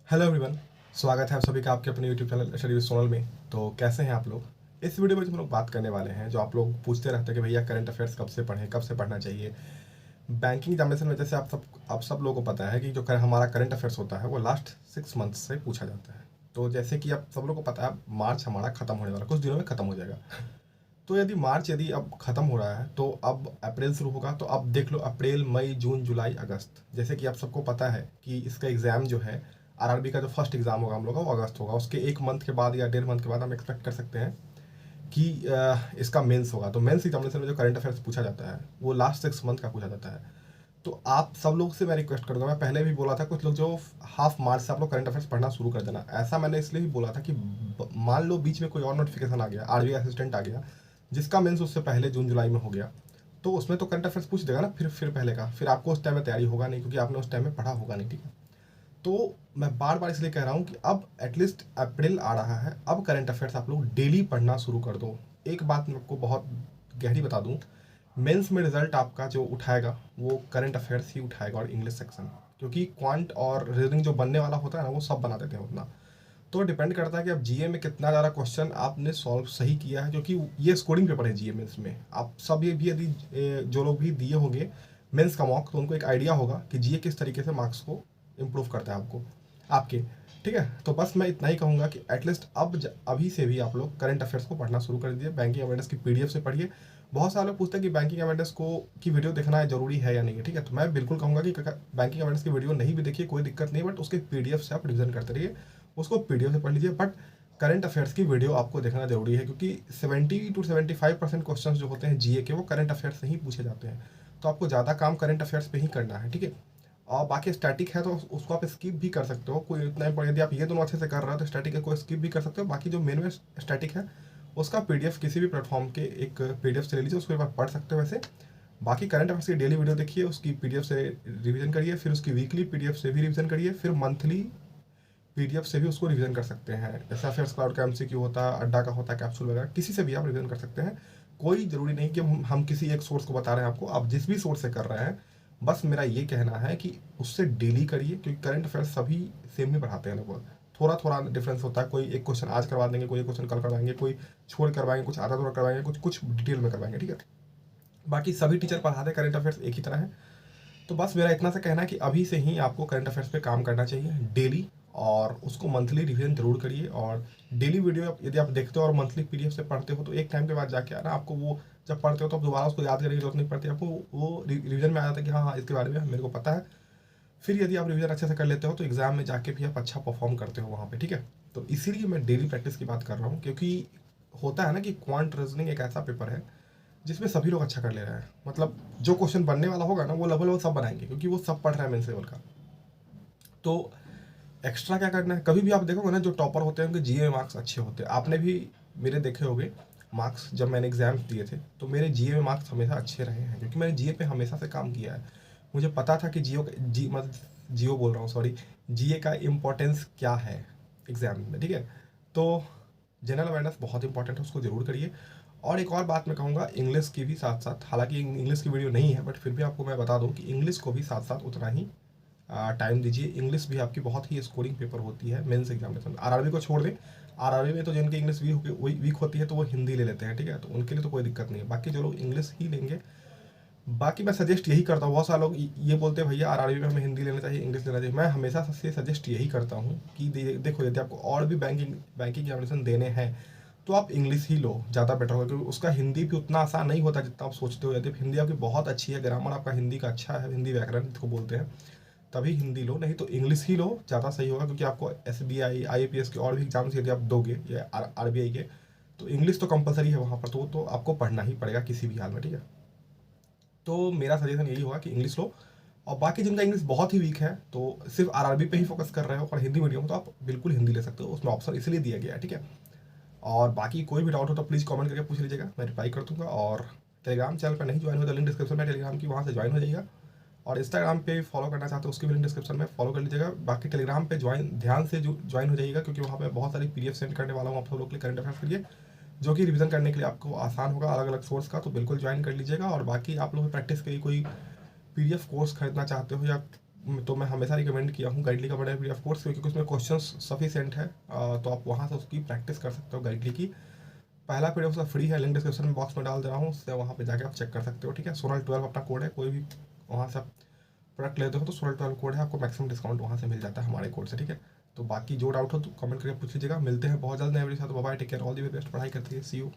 Hello everyone. स्वागत है आप सभी का आपके अपने YouTube channel study with Sonal में। तो कैसे हैं आप लोग? इस वीडियो में जो हम लोग बात करने वाले हैं, जो आप लोग पूछते रहते हैं कि भैया करंट अफेयर्स कब से पढ़ें, कब से पढ़ना चाहिए। बैंकिंग एग्जामिनेशन में जैसे आप सब लोगों को पता है कि जो हमारा करंट अफेयर्स होता है वो लास्ट 6 मंथ से पूछा जाता है। तो जैसे कि आप सब लोगों को पता है, मार्च हमारा खत्म होने वाला, कुछ दिनों में खत्म हो जाएगा। तो यदि अब खत्म हो रहा है तो अब अप्रैल शुरू होगा। तो अब देख लो, अप्रैल, मई, जून, जुलाई, अगस्त। जैसे कि आप सबको पता है कि इसका एग्ज़ाम जो है, आरआरबी का जो फर्स्ट एग्ज़ाम होगा हम लोग का, वो अगस्त होगा। उसके 1 मंथ के बाद या 1.5 मंथ के बाद हम एक्सपेक्ट कर सकते हैं कि इसका मेंस होगा। तो मेंस एग्जामिनेशन में जो करंट अफेयर्स पूछा जाता है वो लास्ट 6 मंथ का पूछा जाता है। तो आप सब लोग से मैं रिक्वेस्ट करूँगा, मैं पहले भी बोला था, कुछ लोग जो हाफ मार्च से आप लोग करंट अफेयर्स पढ़ना शुरू कर देना। ऐसा मैंने इसलिए भी बोला था कि मान लो बीच में कोई और नोटिफिकेशन आ गया, आरबीआई असिस्टेंट आ गया, जिसका मेंस उससे पहले जून जुलाई में हो गया, तो उसमें तो करंट अफेयर्स पूछ देगा ना, फिर पहले का, फिर आपको उस टाइम में तैयारी होगा नहीं, क्योंकि आपने उस टाइम में पढ़ा होगा नहीं। ठीक है, तो मैं बार बार इसलिए कह रहा हूँ कि अब एटलीस्ट अप्रैल आ रहा है, अब करंट अफेयर्स आप लोग डेली पढ़ना शुरू कर दो। एक बात मैं आपको बहुत गहरी बता दूँ, मेंस में रिजल्ट आपका जो उठाएगा वो करंट अफेयर्स ही उठाएगा और इंग्लिश सेक्शन, क्योंकि क्वांट और रीजनिंग जो बनने वाला होता है ना, वो सब बना देते हैं उतना। तो डिपेंड करता है कि आप जीए में कितना ज़्यादा क्वेश्चन आपने सॉल्व सही किया है, क्योंकि ये स्कोरिंग पेपर है जीए मेंस में। आप सब ये भी, यदि जो लोग भी दिए होंगे मेंस का मॉक, तो उनको एक आइडिया होगा कि जीए किस तरीके से मार्क्स को इम्प्रूव करता है आपको, आपके। ठीक है, तो बस मैं इतना ही कहूँगा कि एटलीस्ट अभी से भी आप लोग करंट अफेयर्स को पढ़ना शुरू कर दीजिए। बैंकिंग अवेयरनेस की पीडीएफ से पढ़िए। बहुत सारे लोग पूछते हैं कि बैंकिंग अवेयरनेस को की वीडियो देखना जरूरी है या नहीं है। ठीक है, तो मैं बिल्कुल कहूँगा कि बैंकिंग अवेयरनेस की वीडियो नहीं भी देखिए, कोई दिक्कत नहीं, बट उसके पीडीएफ से आप रिविजन करते रहिए, उसको पीडीएफ से पढ़ लीजिए। बट करंट अफेयर्स की वीडियो आपको देखना जरूरी है, क्योंकि 70 to 75% क्वेश्चन जो होते हैं जीए के, वो करंट अफेयर्स से ही पूछे जाते हैं। तो आपको ज़्यादा काम करंट अफेयर्स पे ही करना है। ठीक है, और बाकी स्टैटिक है तो उसको आप स्किप भी कर सकते हो, कोई इतना इम्पोर्टेंट, यदि आप ये दोनों अच्छे से कर रहे हो तो स्टैटिक को स्किप भी कर सकते हो। बाकी जो मेन में स्टैटिक है उसका पीडीएफ किसी भी प्लेटफॉर्म के एक पीडीएफ से ले लीजिए, उसको एक बार पढ़ सकते हो। वैसे बाकी करंट अफेयर्स की डेली वीडियो देखिए, उसकी पीडीएफ से रिवीजन करिए, फिर उसकी वीकली पीडीएफ से भी रिवीजन करिए, फिर मंथली पीडीएफ से भी उसको रिवीजन कर सकते हैं। जैसे अफेयर्स क्लाउड का एमसीक्यू होता है, अड्डा का होता है, कैप्सूल वगैरह, किसी से भी आप रिवीजन कर सकते हैं। कोई ज़रूरी नहीं कि हम किसी एक सोर्स को बता रहे हैं आपको, आप जिस भी सोर्स से कर रहे हैं, बस मेरा ये कहना है कि उससे डेली करिए, क्योंकि करंट अफेयर्स सभी सेम ही पढ़ाते हैं लगभग। थोड़ा थोड़ा डिफरेंस होता है, कोई एक क्वेश्चन आज करवा देंगे, कोई एक क्वेश्चन कल करवाएंगे, कोई छोड़ करवाएंगे, कुछ आधा थोड़ा करवाएंगे, कुछ कुछ डिटेल में करवाएंगे। ठीक है, बाकी सभी टीचर पढ़ाते करंट अफेयर्स एक ही तरह है। तो बस मेरा इतना सा कहना है कि अभी से ही आपको करंट अफेयर्स पे काम करना चाहिए डेली, और उसको मंथली रिवीजन जरूर करिए। और डेली वीडियो यदि आप देखते हो और मंथली पीडीएफ से पढ़ते हो, तो एक टाइम के बाद जाके ना आपको वो, जब पढ़ते हो तो दोबारा उसको याद करने की जरूरत नहीं पड़ती, आपको वो रिवीजन में आ जाता है कि हाँ हाँ इसके बारे में मेरे को पता है। फिर यदि आप रिवीजन अच्छे से कर लेते हो तो एग्जाम में जाके भी आप अच्छा परफॉर्म करते हो वहाँ पे। ठीक है, तो इसीलिए मैं डेली प्रैक्टिस की बात कर रहा हूँ, क्योंकि होता है ना कि क्वांट रीजनिंग एक ऐसा पेपर है जिसमें सभी लोग अच्छा कर ले रहे हैं। मतलब जो क्वेश्चन बनने वाला होगा ना, वो लेवल वो सब बनाएंगे, क्योंकि वो सब पढ़ रहे हैं मेंस लेवल का। तो एक्स्ट्रा क्या करना है, कभी भी आप देखोगे ना, जो टॉपर होते हैं उनके जीए में मार्क्स अच्छे होते हैं। आपने भी मेरे देखे होंगे मार्क्स, जब मैंने एग्जाम्स दिए थे तो मेरे जीए में मार्क्स हमेशा अच्छे रहे हैं, क्योंकि मैंने जीए पे हमेशा से काम किया है। मुझे पता था कि जियो बोल रहा हूँ, सॉरी, जीए का इम्पोर्टेंस क्या है एग्जाम में। ठीक है, तो जनरल अवेयरनेस बहुत इंपॉर्टेंट है, उसको जरूर करिए। और एक और बात मैं कहूँगा, इंग्लिश की भी साथ साथ, हालांकि इंग्लिश की वीडियो नहीं है, बट फिर भी आपको मैं बता दूँ कि इंग्लिश को भी साथ साथ उतना ही टाइम दीजिए। इंग्लिश भी आपकी बहुत ही स्कोरिंग पेपर होती है मेंस एग्जामिनेशन। आरआरबी को छोड़ दें, आरआरबी में तो जिनकी इंग्लिश वीक होती है तो वो हिंदी ले लेते हैं। ठीक है, तो उनके लिए तो कोई दिक्कत नहीं है, बाकी जो लोग इंग्लिश ही लेंगे। बाकी मैं सजेस्ट यही करता हूँ, बहुत सारे लोग ये बोलते हैं भैया आरआरबी में हमें हिंदी लेना चाहिए, इंग्लिश लेना चाहिए। मैं हमेशा से सजेस्ट यही करता हूँ कि देखो, यदि आपको और भी बैंकिंग एग्जामिनेशन देने हैं तो आप इंग्लिश ही लो, ज़्यादा बेटर होगा, क्योंकि उसका हिंदी भी उतना आसान नहीं होता जितना आप सोचते हो। यदि हिंदी आपकी बहुत अच्छी है, ग्रामर आपका हिंदी का अच्छा है, हिंदी व्याकरण जिसको बोलते हैं, तभी हिंदी लो, नहीं तो इंग्लिश ही लो, ज़्यादा सही होगा। क्योंकि आपको एसबीआई, आईएपीएस के और भी एग्जाम्स यदि आप दोगे, या आरबीआई के, तो इंग्लिश तो कंपलसरी है वहाँ पर, तो आपको पढ़ना ही पड़ेगा किसी भी हाल में। ठीक है, तो मेरा सजेशन यही होगा कि इंग्लिश लो। और बाकी जिनका इंग्लिश बहुत ही वीक है, तो सिर्फ आरआरबी पे ही फोकस कर रहे हो और हिंदी मीडियम, तो आप बिल्कुल हिंदी ले सकते हो, उसमें ऑप्शन इसलिए दिया गया है। ठीक है, और बाकी कोई भी डाउट हो तो प्लीज़ कमेंट करके पूछ लीजिएगा, मैं रिप्लाई कर दूंगा। और टेलीग्राम चैनल पर नहीं ज्वाइन हो तो लिंक डिस्क्रिप्शन में टेलीग्राम की, वहाँ से ज्वाइन हो जाइएगा। और इंस्टाग्राम पे फॉलो करना चाहते हो उसकी भी लिंक डिस्क्रिप्शन में, फॉलो कर लीजिएगा। बाकी टेलीग्राम पे ध्यान से ज्वाइन हो जाइएगा, क्योंकि वहाँ पे बहुत सारी पीडीएफ सेंड करने वाला हूँ आप सब लोग के लिए करंट अफेयर्स के लिए, जो कि रिवीजन करने के लिए आपको आसान होगा अलग अलग सोर्स का। तो बिल्कुल ज्वाइन कर लीजिएगा। और बाकी आप लोग प्रैक्टिस के लिए कोई पीडीएफ कोर्स खरीदना चाहते हो, या तो मैं हमेशा रिकमेंड किया हूँ गाइडली का पढ़ाई भी ऑफ कोर्स, क्योंकि उसमें क्वेश्चंस सफिशिएंट है। तो आप वहाँ से उसकी प्रैक्टिस कर सकते हो गाइडली की। पहला पीडीएफ उसका फ्री है, लिंक डिस्क्रिप्शन में बॉक्स में डाल दे रहा हूँ, उससे वहाँ पे जाके आप चेक कर सकते हो। ठीक है, Sonal12 अपना कोड है, कोई भी वहाँ से आप प्रोडक्ट लेते हो तो Sonal12 कोड है, आपको मैक्सिमम डिस्काउंट वहाँ से मिल जाता है हमारे कोड से। ठीक है, तो बाकी जो डाउट हो तो कमेंट करके पूछ लीजिएगा। मिलते हैं बहुत जल्द नए वीडियो के साथ। Bye, take care, all the way best, पढ़ाई करती है, सी यू।